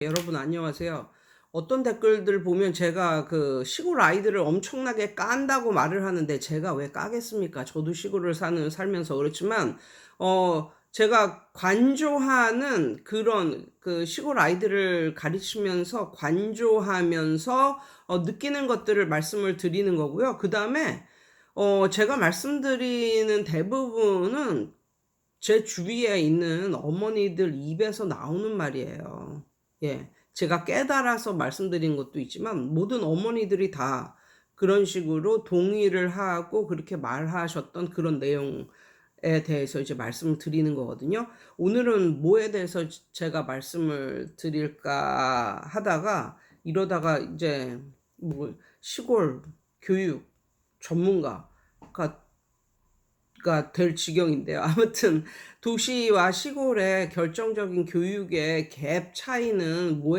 여러분 안녕하세요. 어떤 댓글들 보면 제가 그 시골 아이들을 엄청나게 깐다고 말을 하는데 제가 왜 까겠습니까? 저도 시골을 살면서 그렇지만 제가 관조하는 그런 그 시골 아이들을 가르치면서 관조하면서 느끼는 것들을 말씀을 드리는 거고요. 그다음에 제가 말씀드리는 대부분은 제 주위에 있는 어머니들 입에서 나오는 말이에요. 예. 제가 깨달아서 말씀드린 것도 있지만 모든 어머니들이 다 그런 식으로 동의를 하고 그렇게 말하셨던 그런 내용에 대해서 이제 말씀을 드리는 거거든요. 오늘은 뭐에 대해서 제가 말씀을 드릴까 하다가 이러다가 이제 뭐 시골 교육 전문가가 될 지경인데요. 아무튼 도시와 시골의 결정적인 교육의 갭 차이는 뭐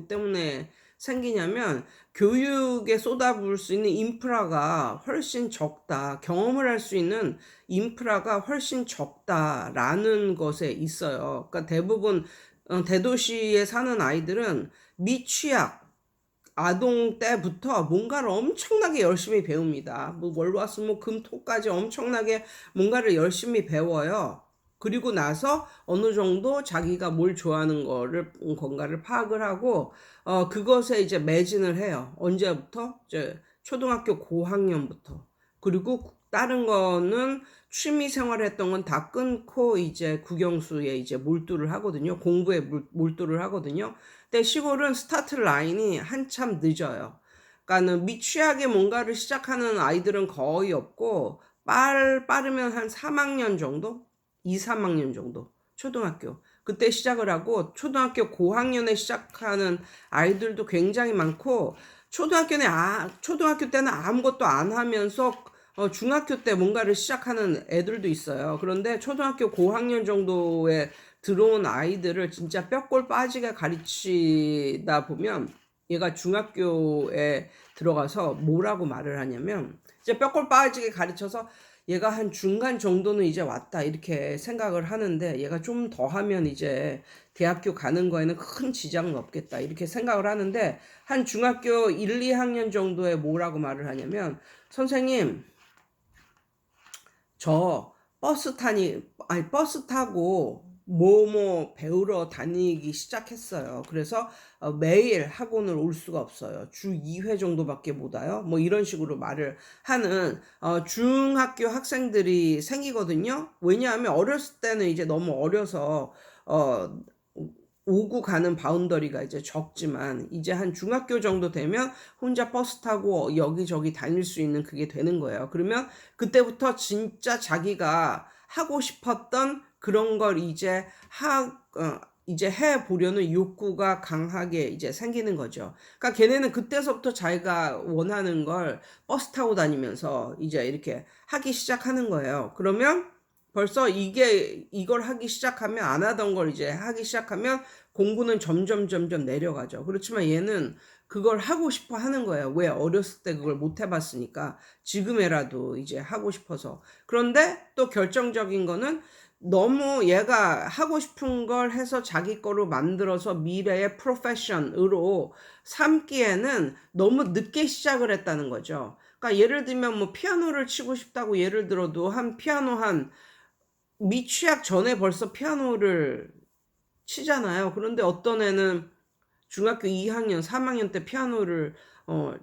때문에 생기냐면 교육에 쏟아부을 수 있는 인프라가 훨씬 적다. 경험을 할 수 있는 인프라가 훨씬 적다라는 것에 있어요. 그러니까 대부분 대도시에 사는 아이들은 미취학 아동 때부터 뭔가를 엄청나게 열심히 배웁니다. 뭐 월화수목금토까지 엄청나게 뭔가를 열심히 배워요. 그리고 나서 어느 정도 자기가 뭘 좋아하는 건가를 파악을 하고 그것에 이제 매진을 해요. 언제부터? 이제 초등학교 고학년부터. 그리고 다른 거는 취미 생활했던 건 다 끊고 이제 국영수에 이제 몰두를 하거든요. 공부에 몰두를 하거든요. 근데 시골은 스타트 라인이 한참 늦어요. 그러니까는 미취학에 뭔가를 시작하는 아이들은 거의 없고 빠르면 한 3학년 정도? 2, 3학년 정도. 초등학교. 그때 시작을 하고 초등학교 고학년에 시작하는 아이들도 굉장히 많고 초등학교 때는 아무것도 안 하면서 중학교 때 뭔가를 시작하는 애들도 있어요. 그런데 초등학교 고학년 정도에 들어온 아이들을 진짜 뼈골 빠지게 가르치다 보면 얘가 중학교에 들어가서 뭐라고 말을 하냐면 이제 뼈골 빠지게 가르쳐서 얘가 한 중간 정도는 이제 왔다 이렇게 생각을 하는데 얘가 좀 더 하면 이제 대학교 가는 거에는 큰 지장은 없겠다 이렇게 생각을 하는데 한 중학교 1, 2학년 정도에 뭐라고 말을 하냐면 선생님 저 버스 타고 뭐뭐 배우러 다니기 시작했어요. 그래서 매일 학원을 올 수가 없어요. 주 2회 정도밖에 못 와요. 뭐 이런 식으로 말을 하는 중학교 학생들이 생기거든요. 왜냐하면 어렸을 때는 이제 너무 어려서 어, 오고 가는 바운더리가 이제 적지만 이제 한 중학교 정도 되면 혼자 버스 타고 여기저기 다닐 수 있는 그게 되는 거예요. 그러면 그때부터 진짜 자기가 하고 싶었던 그런 걸 이제 해 보려는 욕구가 강하게 이제 생기는 거죠. 그러니까 걔네는 그때서부터 자기가 원하는 걸 버스 타고 다니면서 이제 이렇게 하기 시작하는 거예요. 그러면 벌써 이걸 하기 시작하면 안 하던 걸 이제 하기 시작하면 공부는 점점 내려가죠. 그렇지만 얘는 그걸 하고 싶어 하는 거예요. 왜? 어렸을 때 그걸 못 해봤으니까 지금에라도 이제 하고 싶어서. 그런데 또 결정적인 거는 너무 얘가 하고 싶은 걸 해서 자기 거로 만들어서 미래의 프로페션으로 삼기에는 너무 늦게 시작을 했다는 거죠. 그러니까 예를 들면 뭐 피아노를 치고 싶다고 예를 들어도 한 미취학 전에 벌써 피아노를 치잖아요. 그런데 어떤 애는 중학교 2학년, 3학년 때 피아노를 어,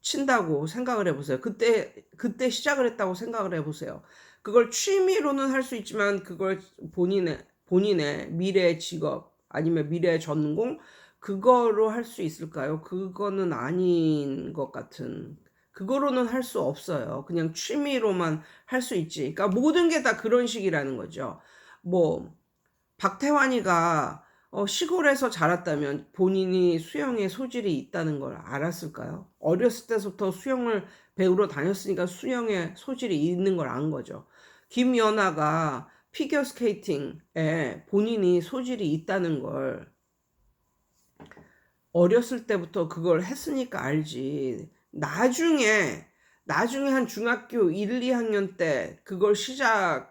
친다고 생각을 해보세요. 그때 시작을 했다고 생각을 해보세요. 그걸 취미로는 할 수 있지만 그걸 본인의 미래의 직업 아니면 미래의 전공 그거로 할 수 있을까요? 그거는 아닌 것 같은. 그거로는 할 수 없어요. 그냥 취미로만 할 수 있지. 그러니까 모든 게 다 그런 식이라는 거죠. 뭐 박태환이가 시골에서 자랐다면 본인이 수영에 소질이 있다는 걸 알았을까요? 어렸을 때부터 수영을 배우러 다녔으니까 수영에 소질이 있는 걸 안 거죠. 김연아가 피겨 스케이팅에 본인이 소질이 있다는 걸 어렸을 때부터 그걸 했으니까 알지. 나중에 한 중학교 1, 2학년 때 그걸 시작하고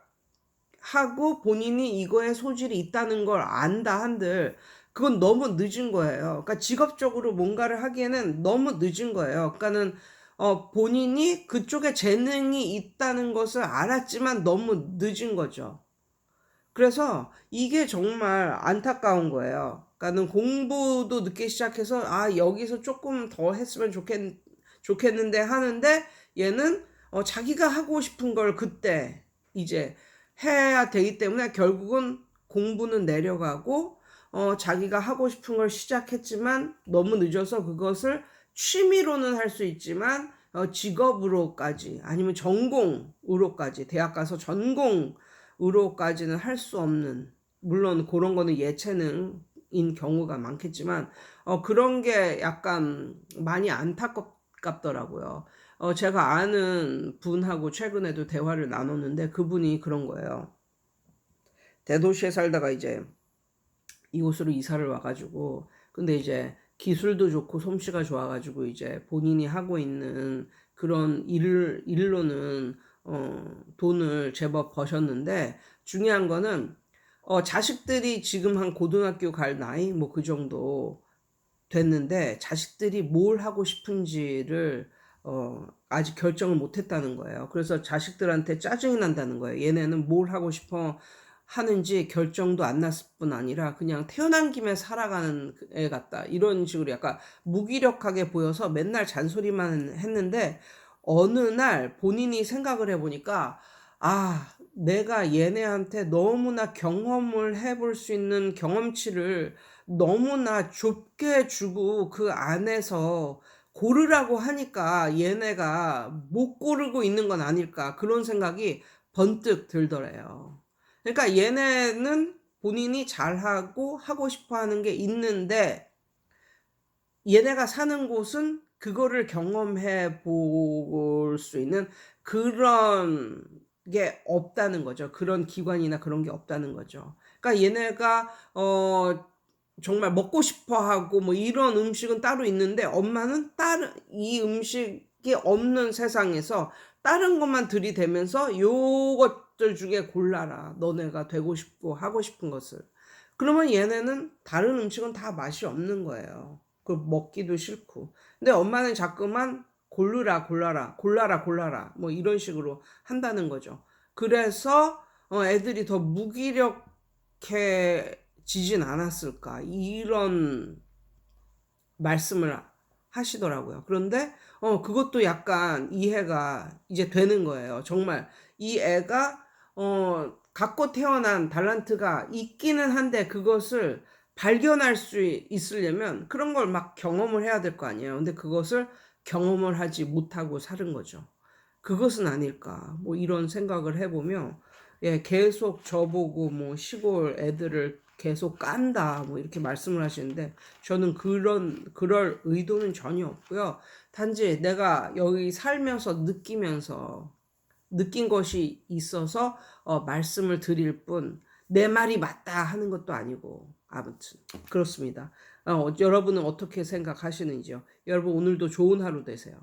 본인이 이거에 소질이 있다는 걸 안다 한들 그건 너무 늦은 거예요. 그러니까 직업적으로 뭔가를 하기에는 너무 늦은 거예요. 그러니까는 본인이 그쪽에 재능이 있다는 것을 알았지만 너무 늦은 거죠. 그래서 이게 정말 안타까운 거예요. 그러니까는 공부도 늦게 시작해서 여기서 조금 더 했으면 좋겠는데 하는데, 얘는 자기가 하고 싶은 걸 그때 이제 해야 되기 때문에 결국은 공부는 내려가고, 자기가 하고 싶은 걸 시작했지만 너무 늦어서 그것을 취미로는 할 수 있지만 직업으로까지 아니면 전공으로까지 대학 가서 전공으로까지는 할 수 없는, 물론 그런 거는 예체능인 경우가 많겠지만 그런 게 약간 많이 안타깝더라고요. 제가 아는 분하고 최근에도 대화를 나눴는데 그분이 그런 거예요. 대도시에 살다가 이제 이곳으로 이사를 와가지고, 근데 이제 기술도 좋고 솜씨가 좋아가지고 이제 본인이 하고 있는 그런 일로는 돈을 제법 버셨는데, 중요한 거는 자식들이 지금 한 고등학교 갈 나이 뭐 그 정도 됐는데, 자식들이 뭘 하고 싶은지를 아직 결정을 못 했다는 거예요. 그래서 자식들한테 짜증이 난다는 거예요. 얘네는 뭘 하고 싶어 하는지 결정도 안 났을 뿐 아니라 그냥 태어난 김에 살아가는 애 같다, 이런 식으로 약간 무기력하게 보여서 맨날 잔소리만 했는데, 어느 날 본인이 생각을 해보니까 내가 얘네한테 너무나 경험을 해볼 수 있는 경험치를 너무나 좁게 주고 그 안에서 고르라고 하니까 얘네가 못 고르고 있는 건 아닐까, 그런 생각이 번뜩 들더래요. 그러니까 얘네는 본인이 잘하고 하고 싶어 하는 게 있는데, 얘네가 사는 곳은 그거를 경험해 볼 수 있는 그런 게 없다는 거죠. 그런 기관이나 그런 게 없다는 거죠. 그러니까 얘네가 정말 먹고 싶어 하고 뭐 이런 음식은 따로 있는데, 엄마는 다른 이 음식이 없는 세상에서 다른 것만 들이대면서 요것들 중에 골라라, 너네가 되고 싶고 하고 싶은 것을. 그러면 얘네는 다른 음식은 다 맛이 없는 거예요. 그 먹기도 싫고. 근데 엄마는 자꾸만 고르라 골라라 골라라 골라라 뭐 이런 식으로 한다는 거죠. 그래서 애들이 더 무기력해지진 않았을까, 이런 말씀을 하시더라고요. 그런데 그것도 약간 이해가 이제 되는 거예요. 정말 이 애가 갖고 태어난 달란트가 있기는 한데, 그것을 발견할 수 있으려면 그런 걸 막 경험을 해야 될 거 아니에요. 근데 그것을 경험을 하지 못하고 사는 거죠. 그것은 아닐까, 뭐 이런 생각을 해보며, 예, 계속 저보고 뭐 시골 애들을 계속 깐다 뭐 이렇게 말씀을 하시는데, 저는 그럴 의도는 전혀 없고요. 단지 내가 여기 살면서 느끼면서 느낀 것이 있어서 말씀을 드릴 뿐, 내 말이 맞다 하는 것도 아니고, 아무튼 그렇습니다. 여러분은 어떻게 생각하시는지요? 여러분 오늘도 좋은 하루 되세요.